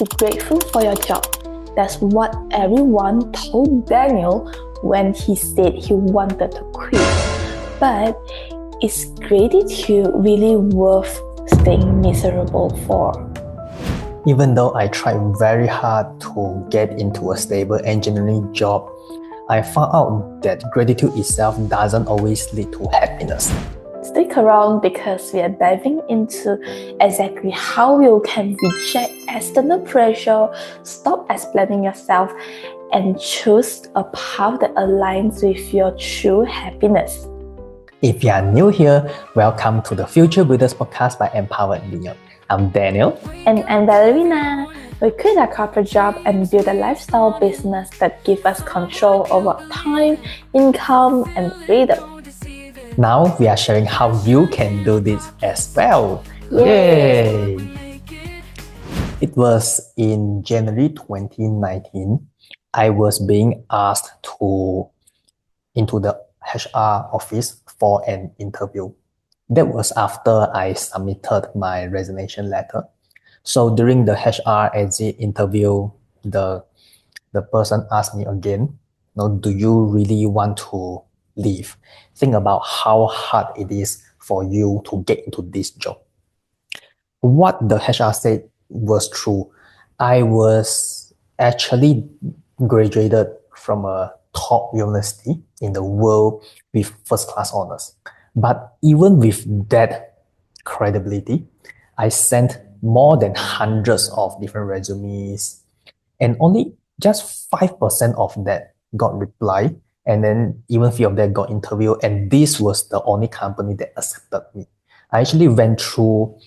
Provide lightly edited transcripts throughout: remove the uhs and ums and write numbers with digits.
be grateful for your job. That's what everyone told Daniel when he said he wanted to quit. But is gratitude really worth staying miserable for? Even though I tried very hard to get into a stable engineering job, I found out that gratitude itself doesn't always lead to happiness. Stick around because we are diving into exactly how you can reject external pressure, stop explaining yourself, and choose a path that aligns with your true happiness. If you are new here, welcome to the Future Builders Podcast by Empowered Liion. I'm Daniel. And I'm Ballerina. We quit our corporate job and build a lifestyle business that gives us control over time, income, and freedom. Now we are sharing how you can do this as well. Yay! It was in January 2019. I was being asked into the HR office for an interview. That was after I submitted my resignation letter. So during the HR exit interview, the person asked me again, do you really want to leave? Think about how hard it is for you to get into this job. What the HR said was true. I was actually graduated from a top university in the world with first-class honors. But even with that credibility, I sent more than hundreds of different resumes, and only just 5% of that got reply, and then even few of them got interviewed, and this was the only company that accepted me. I actually went through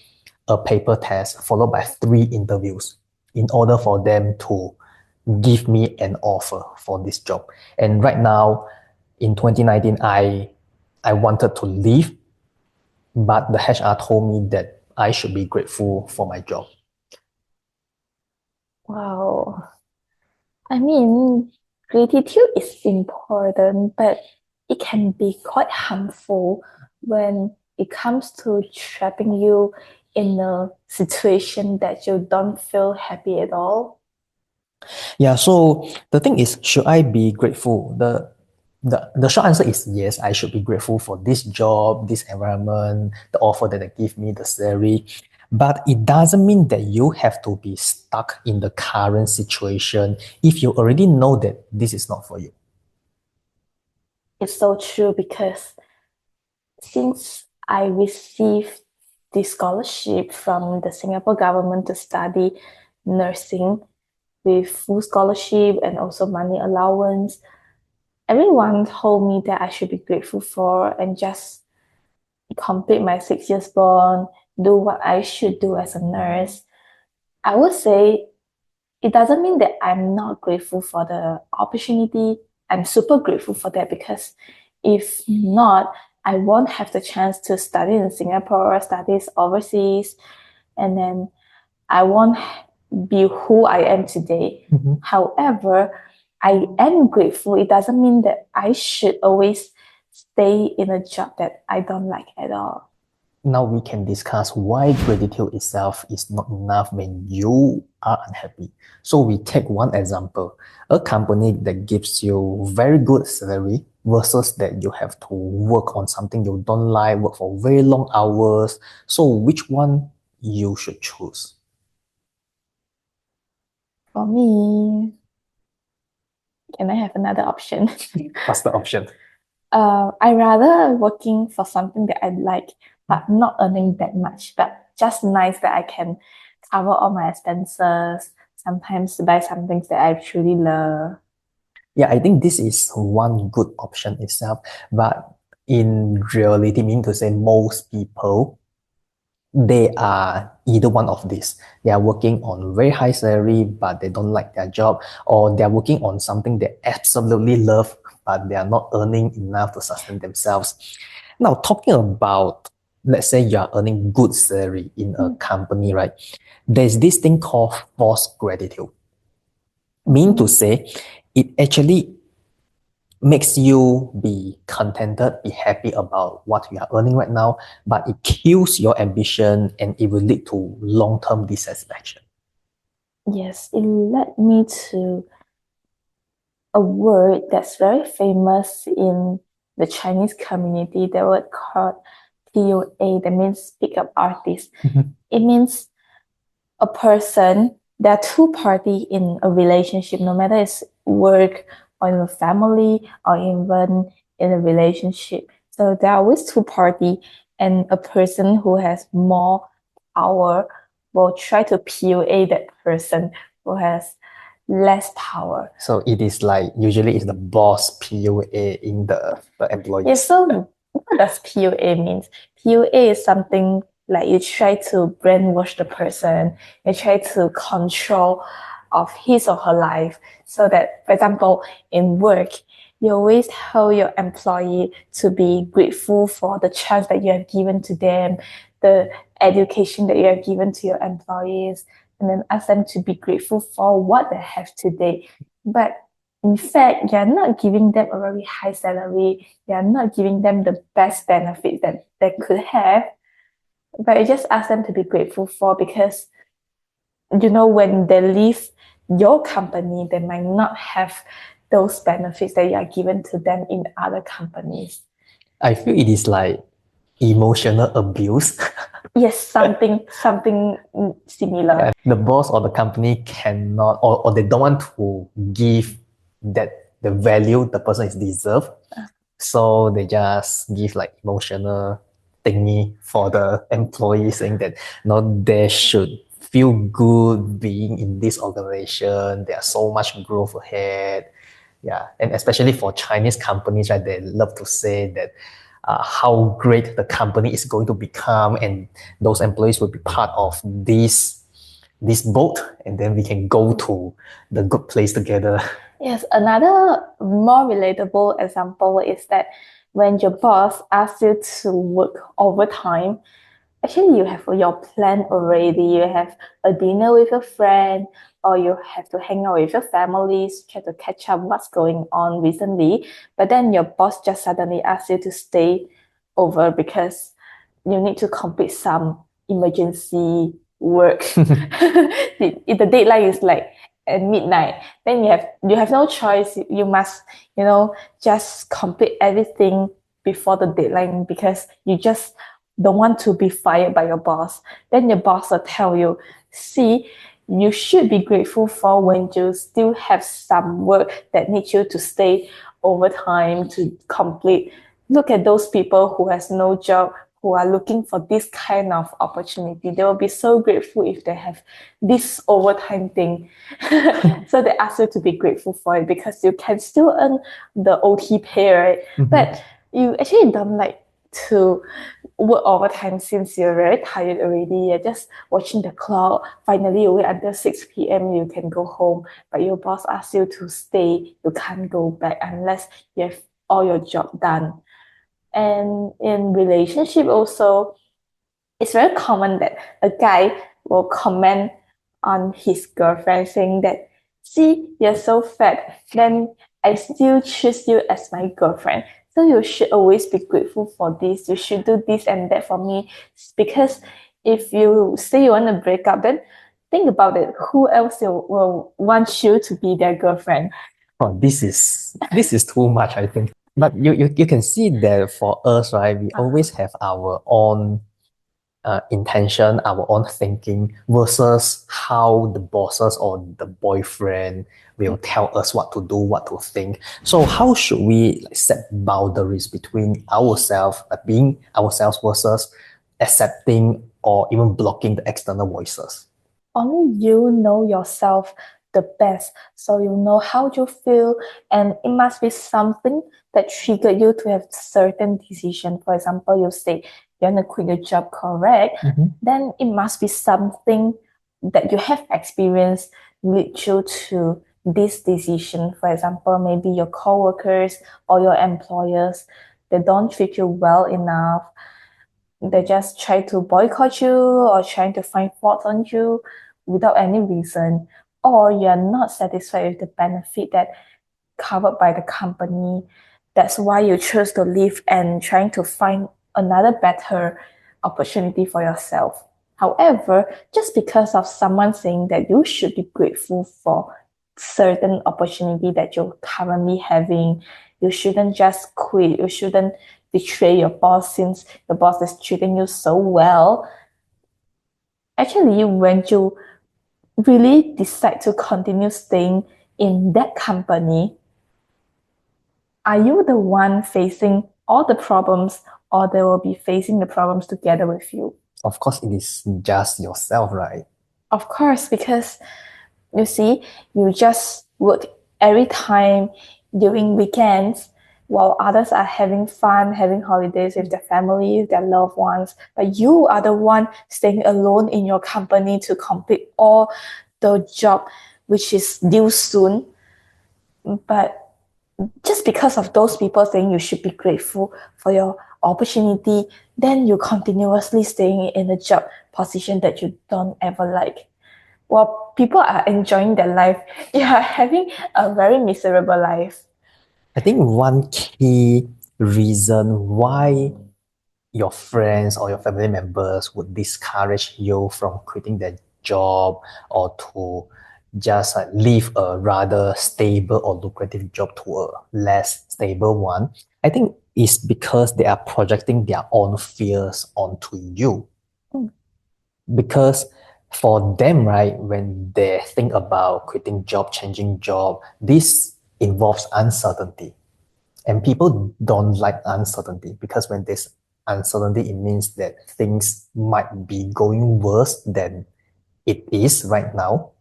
a paper test followed by 3 interviews in order for them to give me an offer for this job. And right now, in 2019, I wanted to leave, but the HR told me that I should be grateful for my job. Wow. I mean, gratitude is important, but it can be quite harmful when it comes to trapping you in a situation that you don't feel happy at all. Yeah, so the thing is, should I be grateful? The short answer is yes, I should be grateful for this job, this environment, the offer that they give me, the salary. But it doesn't mean that you have to be stuck in the current situation if you already know that this is not for you. It's so true because since I received the scholarship from the Singapore government to study nursing with full scholarship and also money allowance, everyone told me that I should be grateful for and just complete my 6 years bond, do what I should do as a nurse. I would say it doesn't mean that I'm not grateful for the opportunity. I'm super grateful for that because if not, I won't have the chance to study in Singapore, studies overseas, and then I won't be who I am today. Mm-hmm. However, I am grateful. It doesn't mean that I should always stay in a job that I don't like at all. Now we can discuss why gratitude itself is not enough when you are unhappy. So we take one example, a company that gives you very good salary versus that you have to work on something you don't like, work for very long hours. So which one you should choose? For me, can I have another option? What's the option? I rather working for something that I like, but not earning that much, but just nice that I can cover all my expenses, sometimes buy some things that I truly love. Yeah, I think this is one good option itself, but in reality, meaning to say most people, they are either one of these. They are working on very high salary, but they don't like their job, or they are working on something they absolutely love, but they are not earning enough to sustain themselves. Now, talking about, let's say you are earning good salary in a company, right? There's this thing called forced gratitude. Meaning to say, it actually makes you be contented, be happy about what you are earning right now, but it kills your ambition and it will lead to long-term dissatisfaction. Yes, it led me to a word that's very famous in the Chinese community, the word called PUA, that means pick up artist. It means a person, there are two parties in a relationship, no matter it's work or in a family or even in a relationship. So there are always two parties, and a person who has more power will try to PUA that person who has less power. So it is like usually it's the boss PUA in the employees. Yeah, so what does PUA means? PUA is something like you try to brainwash the person, you try to control of his or her life so that, for example, in work, you always tell your employee to be grateful for the chance that you have given to them, the education that you have given to your employees, and then ask them to be grateful for what they have today. But in fact, you're not giving them a very high salary, you're not giving them the best benefits that they could have, but you just ask them to be grateful for because when they leave your company, they might not have those benefits that you are given to them in other companies. I feel it is like emotional abuse. Yes, something similar. Yeah, the boss or the company cannot, or they don't want to give that the value the person is deserved. So they just give like emotional thingy for the employees saying that they should feel good being in this organization. There's so much growth ahead. Yeah, and especially for Chinese companies, right? They love to say that how great the company is going to become, and those employees will be part of this boat, and then we can go to the good place together. Yes, another more relatable example is that when your boss asks you to work overtime, actually you have your plan already. You have a dinner with a friend, or you have to hang out with your families, try to catch up what's going on recently. But then your boss just suddenly asks you to stay over because you need to complete some emergency work. If the deadline is like at midnight, then you have no choice. You must, just complete everything before the deadline because you just don't want to be fired by your boss. Then your boss will tell you, see, you should be grateful for when you still have some work that needs you to stay overtime to complete. Look at those people who has no job, who are looking for this kind of opportunity. They will be so grateful if they have this overtime thing. So they ask you to be grateful for it because you can still earn the OT pay, right? But you actually don't like to work overtime since you're very tired already. You're just watching the clock. Finally, you wait until 6 p.m. You can go home, but your boss asks you to stay. You can't go back unless you have all your job done. And in relationship also, it's very common that a guy will comment on his girlfriend saying that, see, you're so fat, then I still choose you as my girlfriend. So you should always be grateful for this. You should do this and that for me. Because if you say you want to break up, then think about it. Who else will want you to be their girlfriend? Oh, this is too much, I think. But you can see that for us, right, we always have our own intention, our own thinking versus how the bosses or the boyfriend will tell us what to do, what to think. So how should we set boundaries between ourselves, being ourselves versus accepting or even blocking the external voices? Only you know yourself the best. So you know how you feel, and it must be something that triggered you to have certain decision. For example, you say you want to quit your job, correct? Then it must be something that you have experienced lead you to this decision. For example, maybe your coworkers or your employers, they don't treat you well enough, they just try to boycott you or trying to find fault on you without any reason, or you're not satisfied with the benefit that covered by the company. That's why you choose to leave and trying to find another better opportunity for yourself. However, just because of someone saying that you should be grateful for certain opportunity that you're currently having, you shouldn't just quit, you shouldn't betray your boss since your boss is treating you so well. Actually, when you really decide to continue staying in that company, are you the one facing all the problems or they will be facing the problems together with you? Of course, it is just yourself, right? Of course, because you see, you just work every time during weekends while others are having fun, having holidays with their family, their loved ones. But you are the one staying alone in your company to complete all the job which is due soon. But just because of those people saying you should be grateful for your opportunity, then you continuously staying in a job position that you don't ever like. While people are enjoying their life, you are having a very miserable life. I think one key reason why your friends or your family members would discourage you from quitting their job or to just leave a rather stable or lucrative job to a less stable one, I think it's because they are projecting their own fears onto you. Mm. Because for them, right, when they think about quitting job, changing job, this involves uncertainty. And people don't like uncertainty because when there's uncertainty, it means that things might be going worse than it is right now.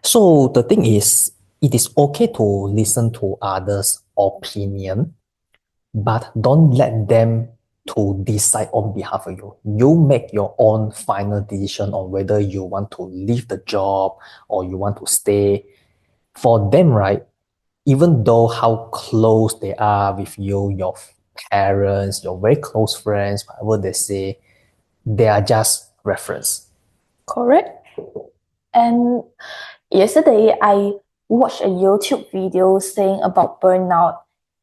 So the thing is, it is okay to listen to others' opinion, but don't let them to decide on behalf of you. You make your own final decision on whether you want to leave the job or you want to stay. For them, right, even though how close they are with you, your parents, your very close friends, whatever they say, they are just reference. Correct. And yesterday, I watched a YouTube video saying about burnout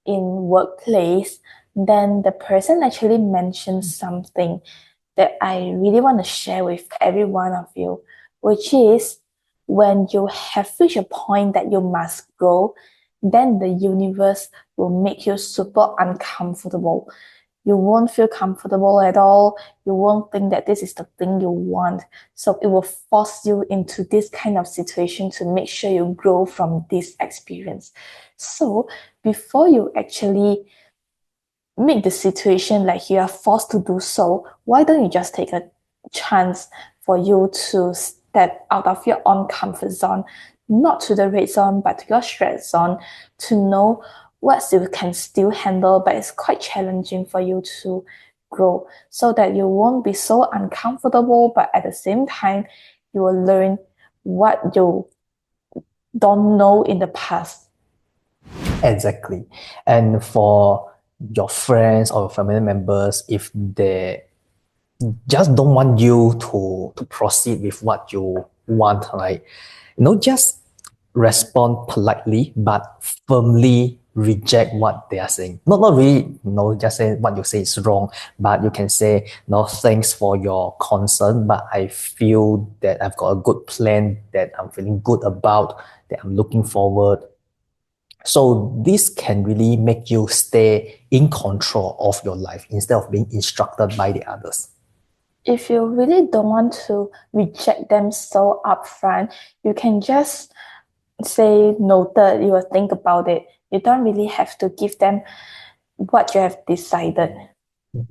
in workplace. Then the person actually mentioned something that I really want to share with every one of you, which is when you have reached a point that you must grow, then the universe will make you super uncomfortable. You won't feel comfortable at all. You won't think that this is the thing you want. So it will force you into this kind of situation to make sure you grow from this experience. So before you actually make the situation like you are forced to do so, why don't you just take a chance for you to step out of your own comfort zone, not to the red zone, but to your stress zone, to know what you can still handle, but it's quite challenging for you to grow so that you won't be so uncomfortable, but at the same time, you will learn what you don't know in the past. Exactly. And for your friends or family members, if they just don't want you to proceed with what you want, right? Just respond politely, but firmly reject what they are saying. Not really, just say what you say is wrong, but you can say, no, thanks for your concern, but I feel that I've got a good plan that I'm feeling good about, that I'm looking forward. So this can really make you stay in control of your life instead of being instructed by the others. If you really don't want to reject them so upfront, you can just say noted, you will think about it. You don't really have to give them what you have decided.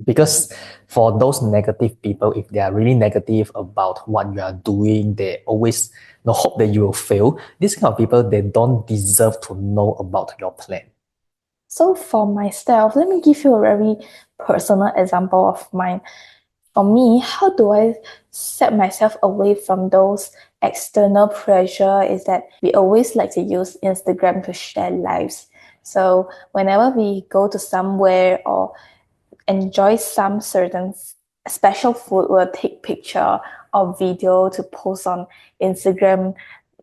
Because for those negative people, if they are really negative about what you are doing, they always hope that you will fail. These kind of people, they don't deserve to know about your plan. So for myself, let me give you a very personal example of mine. For me, how do I set myself away from those external pressure is that we always like to use Instagram to share lives. So whenever we go to somewhere or enjoy some certain special food, we'll take picture or video to post on Instagram,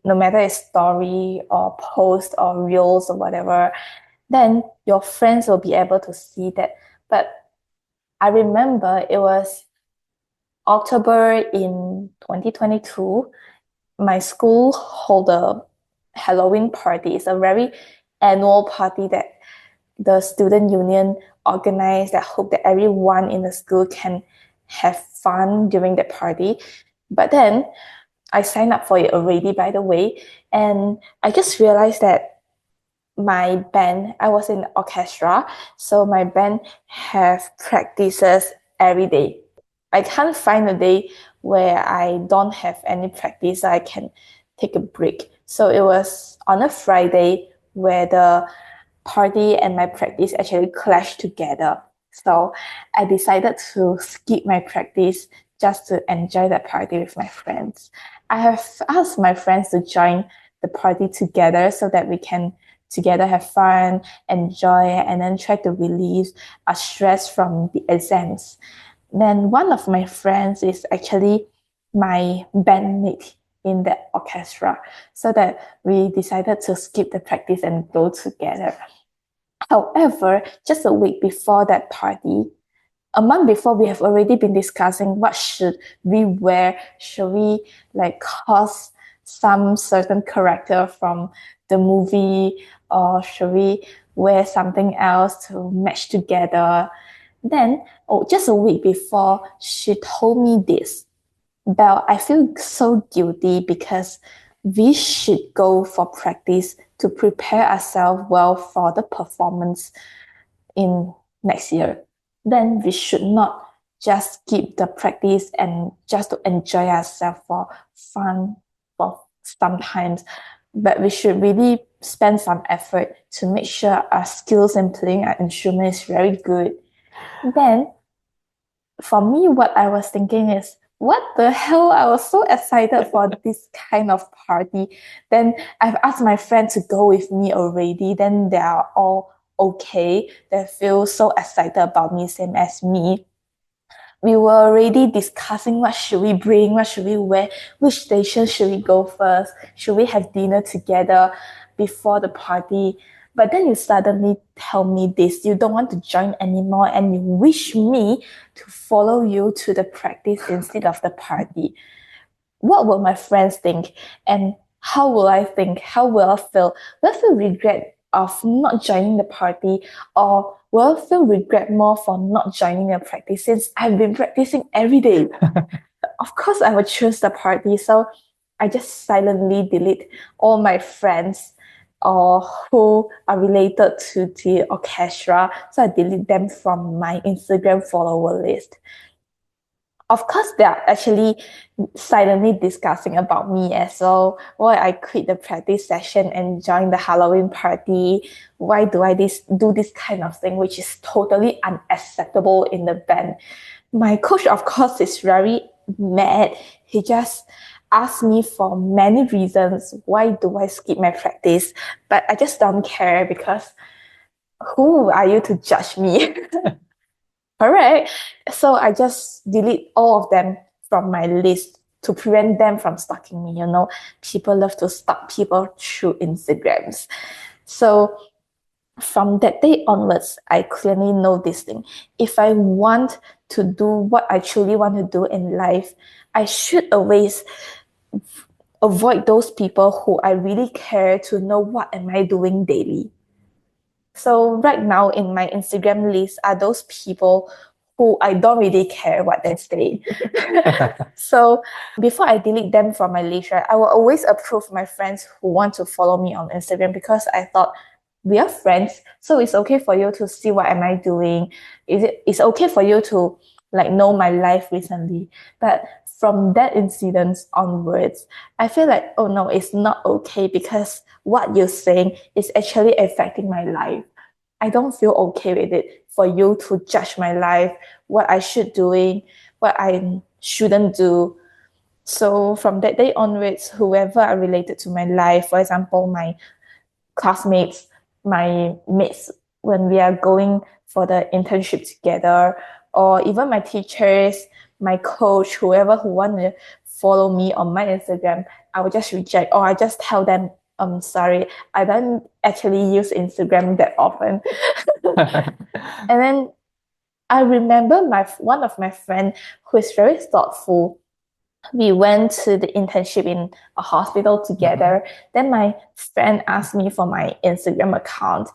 no matter it's story or post or reels or whatever, then your friends will be able to see that. But I remember it was October in 2022, my school hold a Halloween party. It's a very annual party that the student union organized that hope that everyone in the school can have fun during the party. But then I signed up for it already, by the way, and I just realized that my band, I was in orchestra, so my band have practices every day. I can't find a day where I don't have any practice, so I can take a break. So it was on a Friday where the party and my practice actually clashed together. So I decided to skip my practice just to enjoy that party with my friends. I have asked my friends to join the party together so that we can together have fun, enjoy, and then try to release our stress from the exams. Then one of my friends is actually my bandmate in the orchestra, so that we decided to skip the practice and go together. However, just a week before that party, a month before, we have already been discussing what should we wear. Should we like cause some certain character from the movie, or should we wear something else to match together? Then, oh, just a week before, she told me this. Belle, I feel so guilty because we should go for practice to prepare ourselves well for the performance in next year. Then we should not just keep the practice and just to enjoy ourselves for fun for sometimes, but we should really spend some effort to make sure our skills in playing our instrument is very good. Then for me, what I was thinking is, what the hell? I was so excited for this kind of party. Then I've asked my friend to go with me already. Then they are all okay. They feel so excited about me, same as me. We were already discussing what should we bring, what should we wear, which station should we go first, should we have dinner together before the party. But then you suddenly tell me this, you don't want to join anymore and you wish me to follow you to the practice instead of the party. What will my friends think? And how will I think? How will I feel? Will I feel regret of not joining the party, or will I feel regret more for not joining the practice since I've been practicing every day? Of course, I would choose the party. So I just silently delete all my friends or who are related to the orchestra. So I delete them from my Instagram follower list. Of course, they are actually silently discussing about me as well. Why I quit the practice session and join the Halloween party. Why do I do this kind of thing, which is totally unacceptable in the band. My coach, of course, is very mad. He just asked me for many reasons why do I skip my practice, but I just don't care because who are you to judge me? Correct. So I just delete all of them from my list to prevent them from stalking me. You know, people love to stalk people through Instagrams. So from that day onwards, I clearly know this thing. If I want to do what I truly want to do in life, I should always avoid those people who I really care to know what am I doing daily. So right now in my Instagram list are those people who I don't really care what they say. So before I delete them from my list, right, I will always approve my friends who want to follow me on Instagram because I thought we are friends, so it's okay for you to see what am I doing. It's okay for you to like know my life recently. But from that incident onwards, I feel like, oh no, it's not okay because what you're saying is actually affecting my life. I don't feel okay with it for you to judge my life, what I should doing, what I shouldn't do. So from that day onwards, whoever are related to my life, for example, my classmates, my mates, when we are going for the internship together, or even my teachers, my coach, whoever who want to follow me on my Instagram, I will just reject, or I just tell them, I'm sorry, I don't actually use Instagram that often. And then I remember one of my friend who is very thoughtful. We went to the internship in a hospital together. Then my friend asked me for my Instagram account.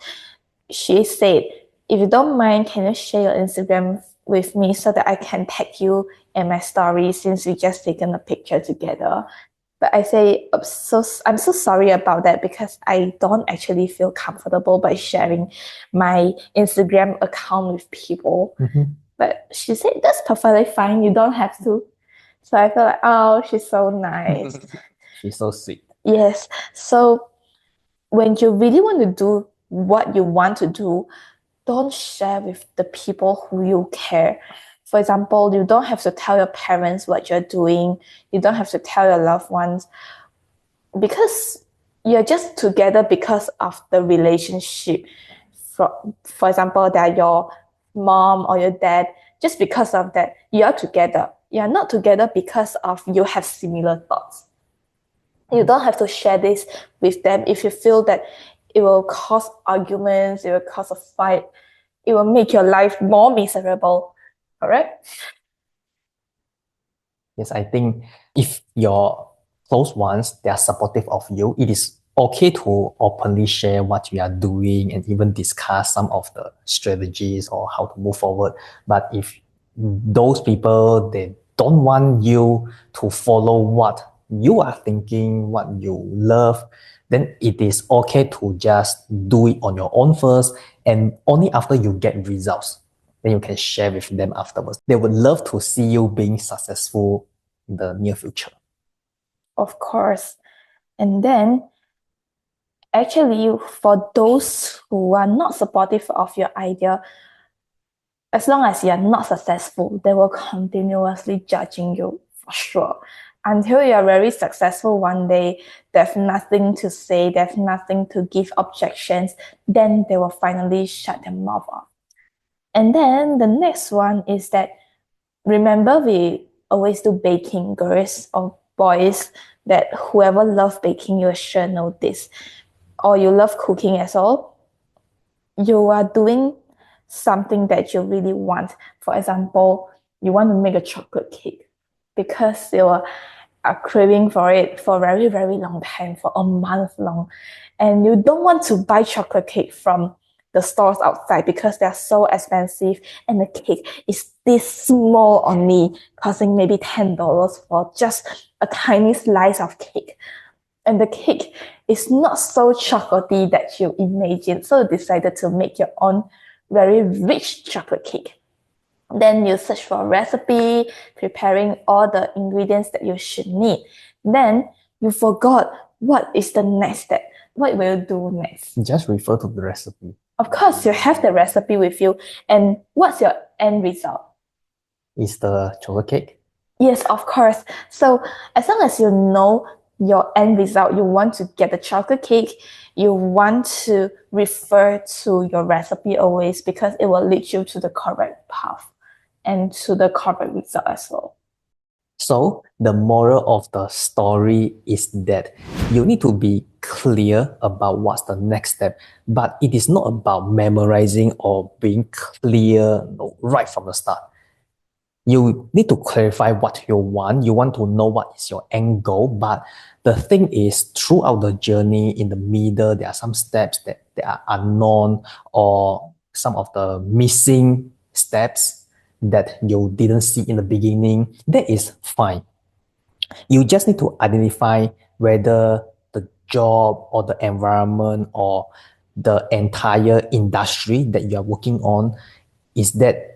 She said, if you don't mind, can you share your Instagram with me so that I can tag you in my story since we just taken a picture together? But I say, I'm so sorry about that because I don't actually feel comfortable by sharing my Instagram account with people. But she said, that's perfectly fine. You don't have to. So I feel like, oh, she's so nice. She's so sweet. Yes. So when you really want to do what you want to do, don't share with the people who you care. For example, you don't have to tell your parents what you're doing. You don't have to tell your loved ones because you're just together because of the relationship. For example, that your mom or your dad, just because of that, you're together. You're not together because of you have similar thoughts. You don't have to share this with them if you feel that it will cause arguments, it will cause a fight, it will make your life more miserable. Correct? Yes, I think if your close ones, they are supportive of you, it is okay to openly share what you are doing and even discuss some of the strategies or how to move forward. But if those people, they don't want you to follow what you are thinking, what you love, then it is okay to just do it on your own first. And only after you get results, then you can share with them afterwards. They would love to see you being successful in the near future. Of course. And then actually, for those who are not supportive of your idea, as long as you're not successful, they will continuously judging you for sure. Until you're very successful one day, they have nothing to say, they have nothing to give objections, then they will finally shut their mouth off. And then the next one is that remember we always do baking, girls or boys, that whoever love baking, you sure know this. Or you love cooking as well, you are doing something that you really want. For example, you want to make a chocolate cake because you are craving for it for a very, very long time, for a month long. And you don't want to buy chocolate cake from the stores outside because they're so expensive and the cake is this small only, costing maybe $10 for just a tiny slice of cake. And the cake is not so chocolatey that you imagine. So you decided to make your own very rich chocolate cake. Then you search for a recipe, preparing all the ingredients that you should need. Then you forgot what is the next step. What will you do next? Just refer to the recipe. Of course, you have the recipe with you. And what's your end result? Is the chocolate cake? Yes, of course. So as long as you know your end result, you want to get the chocolate cake, you want to refer to your recipe always because it will lead you to the correct path and to the correct result as well. So the moral of the story is that you need to be clear about what's the next step, but it is not about memorizing or being clear, right from the start. You need to clarify what you want. You want to know what is your end goal. But the thing is, throughout the journey, in the middle, there are some steps that are unknown or some of the missing steps that you didn't see in the beginning. That is fine. You just need to identify whether the job or the environment or the entire industry that you are working on, is that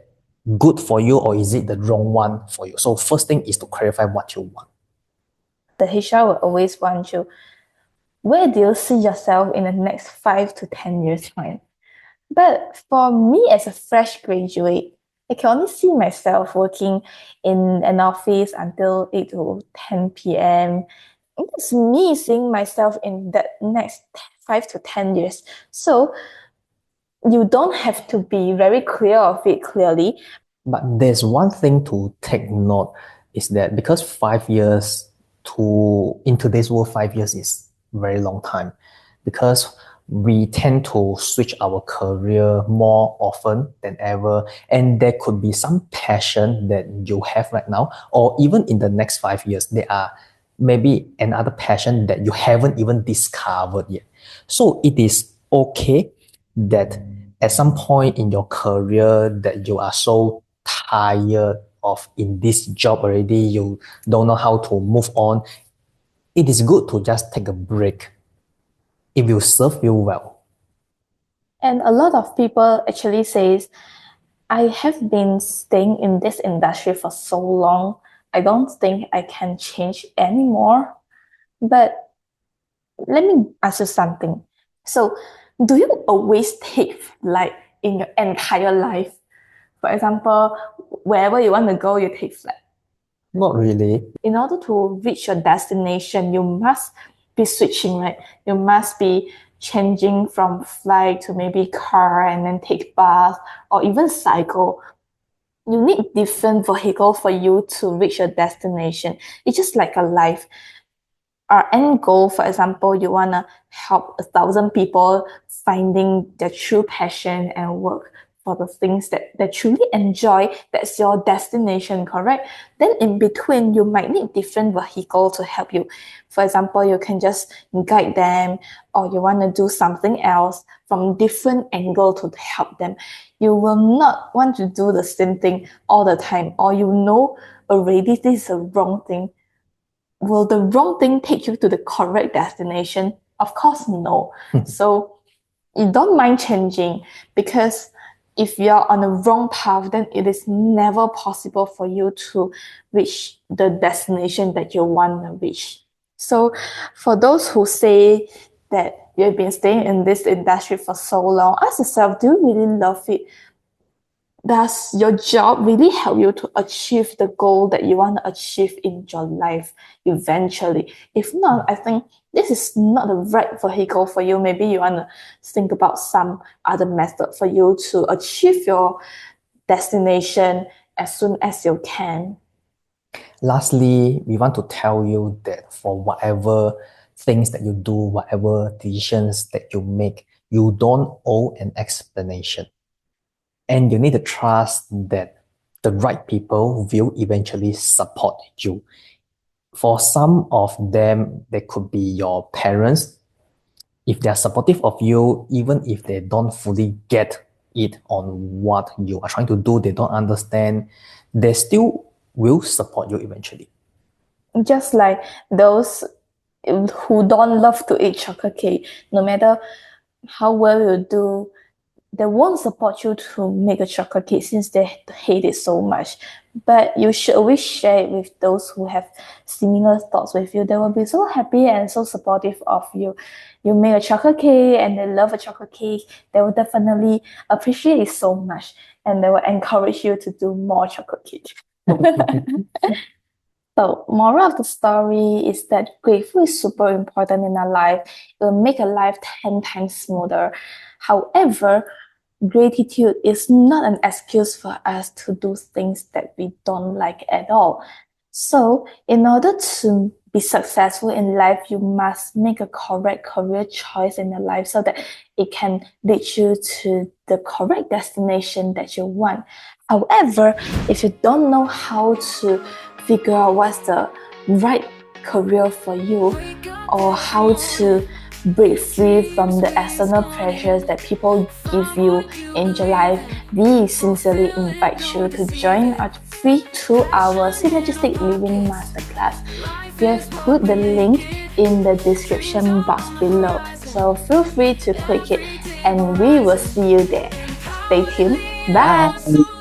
good for you or is it the wrong one for you? So first thing is to clarify what you want. The HR will always want you, where do you see yourself in the next 5 to 10 years time? But for me as a fresh graduate, I can only see myself working in an office until 8 to 10 p.m. It's me seeing myself in the next 5 to 10 years. So you don't have to be very clear of it clearly. But there's one thing to take note is that because 5 years in today's world, 5 years is very long time. Because we tend to switch our career more often than ever. And there could be some passion that you have right now, or even in the next 5 years, there are maybe another passion that you haven't even discovered yet. So it is okay that at some point in your career that you are so tired of in this job already, you don't know how to move on. It is good to just take a break. It will serve you well. And a lot of people actually says, I have been staying in this industry for so long. I don't think I can change anymore. But let me ask you something. So, do you always take flight in your entire life? For example, wherever you want to go, you take flight. Not really. In order to reach your destination, you must be switching, right? You must be changing from flight to maybe car and then take bus or even cycle. You need different vehicle for you to reach your destination. It's just like a life. Our end goal, for example, you want to help 1,000 people finding their true passion and work for the things that they truly enjoy. That's your destination, correct? Then in between, you might need different vehicle to help you. For example, you can just guide them, or you want to do something else from different angle to help them. You will not want to do the same thing all the time, or you know already this is a wrong thing. Will the wrong thing take you to the correct destination? Of course, no. So you don't mind changing, because if you're on the wrong path, then it is never possible for you to reach the destination that you want to reach. So for those who say that you've been staying in this industry for so long, ask yourself, do you really love it? Does your job really help you to achieve the goal that you want to achieve in your life eventually? If not, I think this is not the right vehicle for you. Maybe you want to think about some other method for you to achieve your destination as soon as you can. Lastly, we want to tell you that for whatever things that you do, whatever decisions that you make, you don't owe an explanation. And you need to trust that the right people will eventually support you. For some of them, they could be your parents. If they are supportive of you, even if they don't fully get it on what you are trying to do, they don't understand, they still will support you eventually. Just like those who don't love to eat chocolate cake, no matter how well you do, they won't support you to make a chocolate cake since they hate it so much. But you should always share it with those who have similar thoughts with you. They will be so happy and so supportive of you. You make a chocolate cake and they love a chocolate cake, they will definitely appreciate it so much, and they will encourage you to do more chocolate cake. So, moral of the story is that grateful is super important in our life. It will make a life 10 times smoother. However, gratitude is not an excuse for us to do things that we don't like at all. So, in order to be successful in life, you must make a correct career choice in your life so that it can lead you to the correct destination that you want. However, if you don't know how to figure out what's the right career for you, or how to break free from the external pressures that people give you in your life, we sincerely invite you to join our free 2-hour Synergistic Living Masterclass. We have put the link in the description box below, so feel free to click it and we will see you there. Stay tuned. Bye!